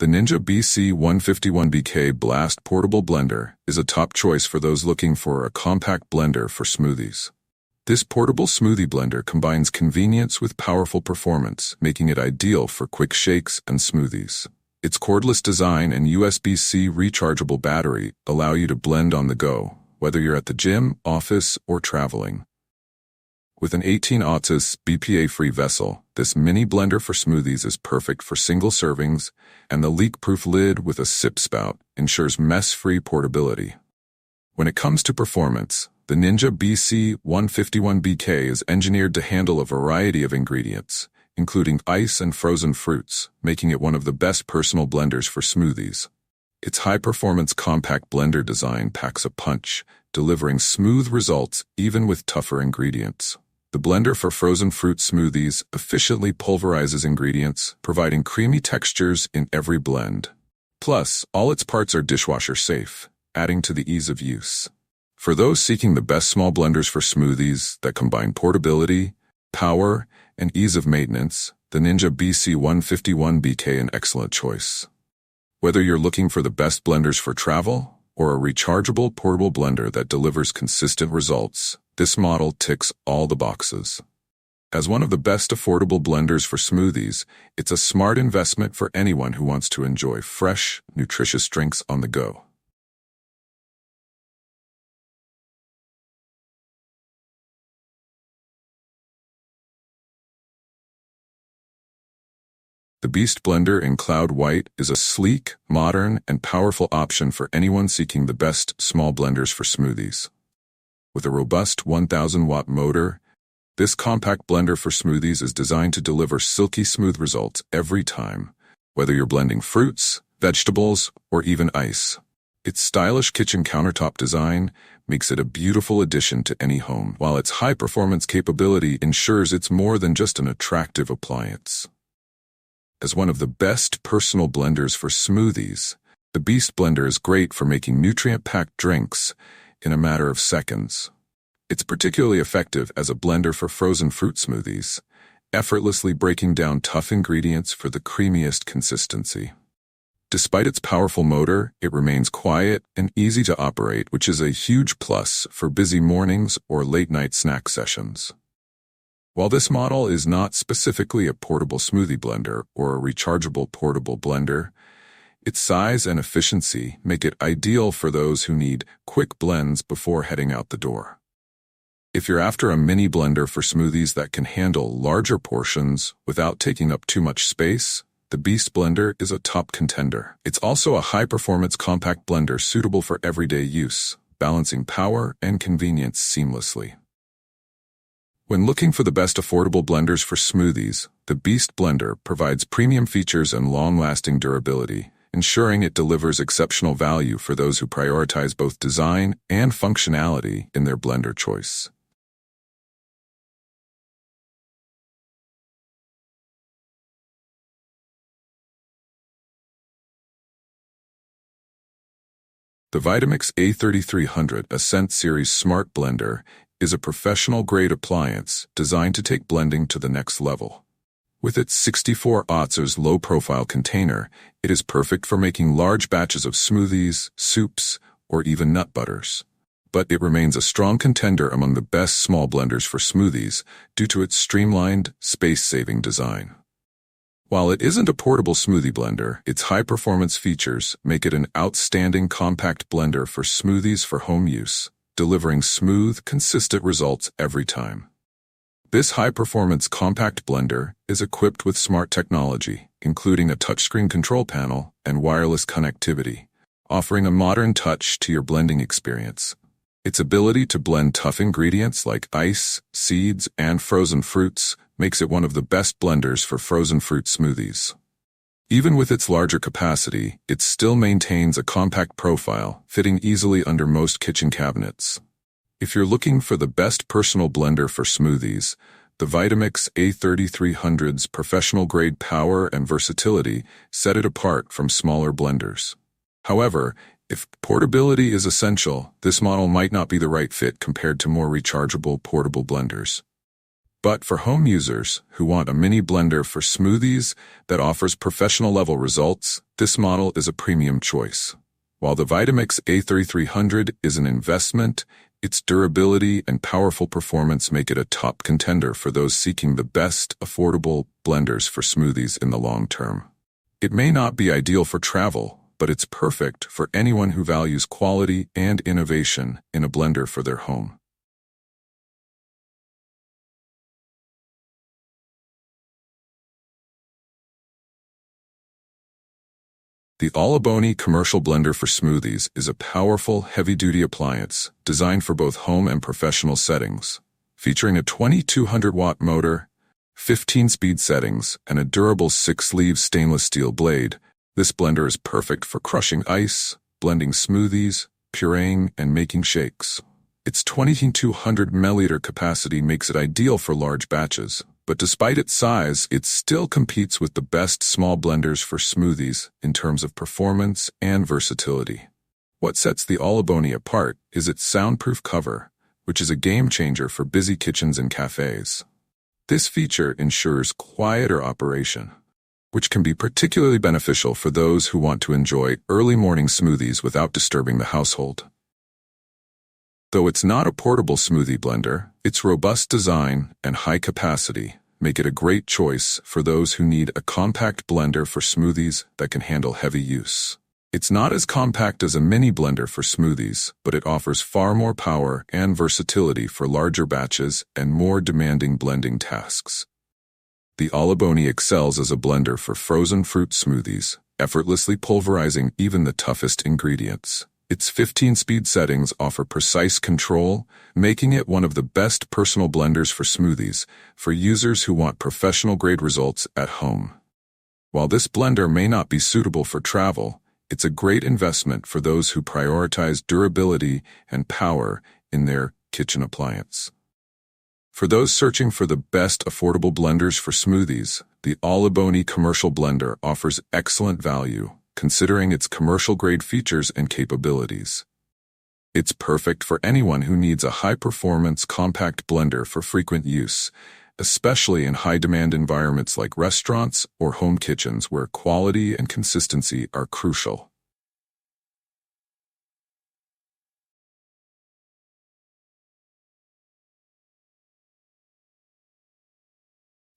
The Ninja BC151BK Blast Portable Blender is a top choice for those looking for a compact blender for smoothies. This portable smoothie blender combines convenience with powerful performance, making it ideal for quick shakes and smoothies. Its cordless design and USB-C rechargeable battery allow you to blend on the go, whether you're at the gym, office, or traveling. With an 18-ounce BPA-free vessel, this mini blender for smoothies is perfect for single servings, and the leak-proof lid with a sip spout ensures mess-free portability. When it comes to performance, the Ninja BC151BK is engineered to handle a variety of ingredients, including ice and frozen fruits, making it one of the best personal blenders for smoothies. Its high-performance compact blender design packs a punch, delivering smooth results even with tougher ingredients. The blender for frozen fruit smoothies efficiently pulverizes ingredients, providing creamy textures in every blend. Plus, all its parts are dishwasher safe, adding to the ease of use. For those seeking the best small blenders for smoothies that combine portability, power, and ease of maintenance, the Ninja BC151BK an excellent choice. Whether you're looking for the best blenders for travel or a rechargeable portable blender that delivers consistent results, this model ticks all the boxes. As one of the best affordable blenders for smoothies, it's a smart investment for anyone who wants to enjoy fresh, nutritious drinks on the go. The Beast Blender in Cloud White is a sleek, modern, and powerful option for anyone seeking the best small blenders for smoothies. With a robust 1,000-watt motor, this compact blender for smoothies is designed to deliver silky smooth results every time, whether you're blending fruits, vegetables, or even ice. Its stylish kitchen countertop design makes it a beautiful addition to any home, while its high-performance capability ensures it's more than just an attractive appliance. As one of the best personal blenders for smoothies, the Beast Blender is great for making nutrient-packed drinks in a matter of seconds. It's particularly effective as a blender for frozen fruit smoothies, effortlessly breaking down tough ingredients for the creamiest consistency. Despite its powerful motor, it remains quiet and easy to operate, which is a huge plus for busy mornings or late-night snack sessions. While this model is not specifically a portable smoothie blender or a rechargeable portable blender, its size and efficiency make it ideal for those who need quick blends before heading out the door. If you're after a mini blender for smoothies that can handle larger portions without taking up too much space, the Beast Blender is a top contender. It's also a high-performance compact blender suitable for everyday use, balancing power and convenience seamlessly. When looking for the best affordable blenders for smoothies, the Beast Blender provides premium features and long-lasting durability, ensuring it delivers exceptional value for those who prioritize both design and functionality in their blender choice. The Vitamix A3300 Ascent Series Smart Blender is a professional-grade appliance designed to take blending to the next level. With its 64-ounce low-profile container, it is perfect for making large batches of smoothies, soups, or even nut butters. But it remains a strong contender among the best small blenders for smoothies due to its streamlined, space-saving design. While it isn't a portable smoothie blender, its high-performance features make it an outstanding compact blender for smoothies for home use, delivering smooth, consistent results every time. This high-performance compact blender is equipped with smart technology, including a touchscreen control panel and wireless connectivity, offering a modern touch to your blending experience. Its ability to blend tough ingredients like ice, seeds, and frozen fruits makes it one of the best blenders for frozen fruit smoothies. Even with its larger capacity, it still maintains a compact profile, fitting easily under most kitchen cabinets. If you're looking for the best personal blender for smoothies, the Vitamix A3300's professional-grade power and versatility set it apart from smaller blenders. However, if portability is essential, this model might not be the right fit compared to more rechargeable portable blenders. But for home users who want a mini blender for smoothies that offers professional-level results, this model is a premium choice. While the Vitamix A3300 is an investment, its durability and powerful performance make it a top contender for those seeking the best, affordable blenders for smoothies in the long term. It may not be ideal for travel, but it's perfect for anyone who values quality and innovation in a blender for their home. The Allibon Commercial Blender for Smoothies is a powerful, heavy-duty appliance designed for both home and professional settings. Featuring a 2200-watt motor, 15-speed settings, and a durable 6-sleeve stainless steel blade, this blender is perfect for crushing ice, blending smoothies, pureeing, and making shakes. Its 2200 milliliter capacity makes it ideal for large batches. But despite its size, it still competes with the best small blenders for smoothies in terms of performance and versatility. What sets the Allibon apart is its soundproof cover, which is a game-changer for busy kitchens and cafes. This feature ensures quieter operation, which can be particularly beneficial for those who want to enjoy early morning smoothies without disturbing the household. Though it's not a portable smoothie blender, its robust design and high capacity make it a great choice for those who need a compact blender for smoothies that can handle heavy use. It's not as compact as a mini blender for smoothies, but it offers far more power and versatility for larger batches and more demanding blending tasks. The Allibon excels as a blender for frozen fruit smoothies, effortlessly pulverizing even the toughest ingredients. Its 15-speed settings offer precise control, making it one of the best personal blenders for smoothies for users who want professional-grade results at home. While this blender may not be suitable for travel, it's a great investment for those who prioritize durability and power in their kitchen appliance. For those searching for the best affordable blenders for smoothies, the Allibon Commercial Blender offers excellent value, considering its commercial-grade features and capabilities. It's perfect for anyone who needs a high-performance compact blender for frequent use, especially in high-demand environments like restaurants or home kitchens where quality and consistency are crucial.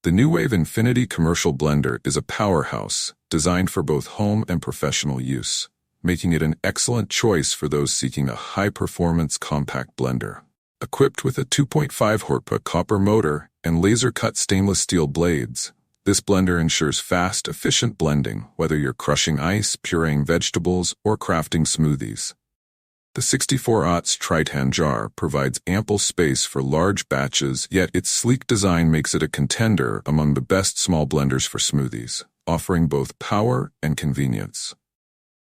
The NewWave Infiniti Commercial Blender is a powerhouse designed for both home and professional use, making it an excellent choice for those seeking a high-performance compact blender. Equipped with a 2.5 horsepower copper motor and laser-cut stainless steel blades, this blender ensures fast, efficient blending, whether you're crushing ice, pureeing vegetables, or crafting smoothies. The 64-aughts Tritan jar provides ample space for large batches, yet its sleek design makes it a contender among the best small blenders for smoothies, offering both power and convenience.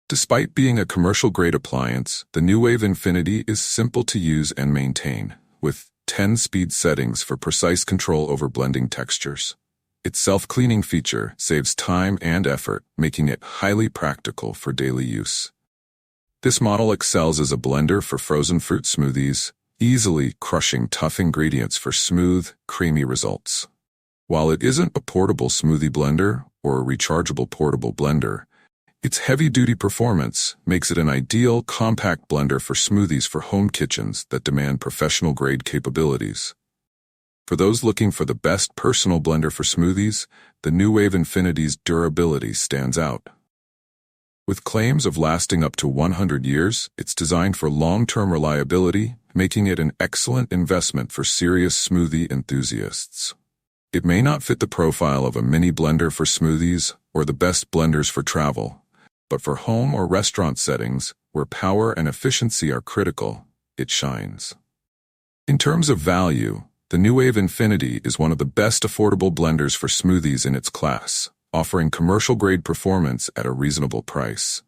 Despite being a commercial-grade appliance, the NewWave Infiniti is simple to use and maintain, with 10-speed settings for precise control over blending textures. Its self-cleaning feature saves time and effort, making it highly practical for daily use. This model excels as a blender for frozen fruit smoothies, easily crushing tough ingredients for smooth, creamy results. While it isn't a portable smoothie blender or a rechargeable portable blender, its heavy-duty performance makes it an ideal compact blender for smoothies for home kitchens that demand professional-grade capabilities. For those looking for the best personal blender for smoothies, the NewWave Infiniti's durability stands out. With claims of lasting up to 100 years, it's designed for long-term reliability, making it an excellent investment for serious smoothie enthusiasts. It may not fit the profile of a mini blender for smoothies or the best blenders for travel, but for home or restaurant settings, where power and efficiency are critical, it shines. In terms of value, the NewWave Infiniti is one of the best affordable blenders for smoothies in its class, offering commercial-grade performance at a reasonable price.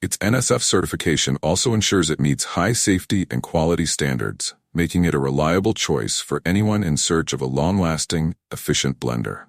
Its NSF certification also ensures it meets high safety and quality standards, making it a reliable choice for anyone in search of a long-lasting, efficient blender.